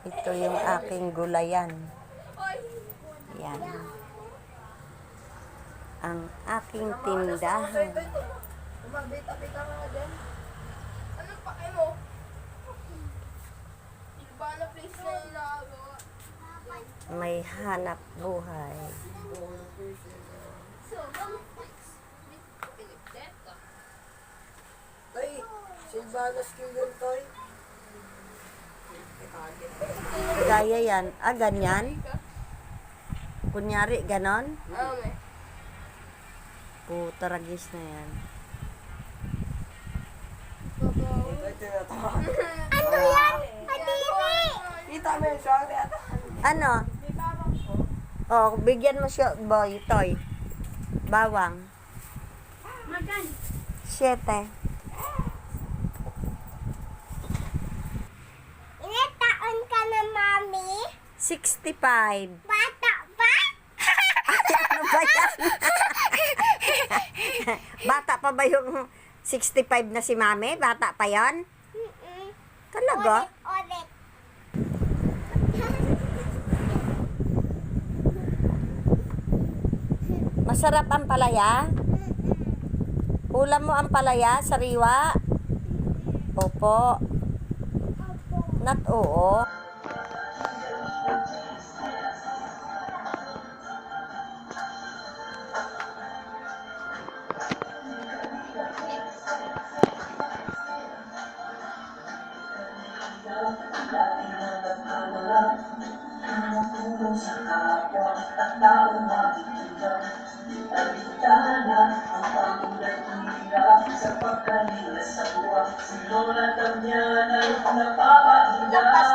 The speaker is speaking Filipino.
Ito yung aking gulayan. Yan. Ang aking tindahan. Umabita-bita ka nga dyan. Anong pake mo? Ilbana place na yung nakagawa. May hanap buhay. Ay, Silvana skill yun, Toy. Gaya yan. Ah, ganyan? Kunyari, ganon? Ano may? Putaragis na yan. Ito tinatawa. Ano yan? Kadiri! Kita mo yun, siya. Ano? Oh, bigyan mo siya, boy, toy. Bawang. Magan. 7. Ilan taon ka na, Mami? 65. Bata pa? Ano ba yan? Bata pa ba yung 65 na si mami? Bata pa yan? Talaga? Ulit. Masarap ang palaya? Ulam mo ang palaya, sariwa? Opo. Not oo. Lapas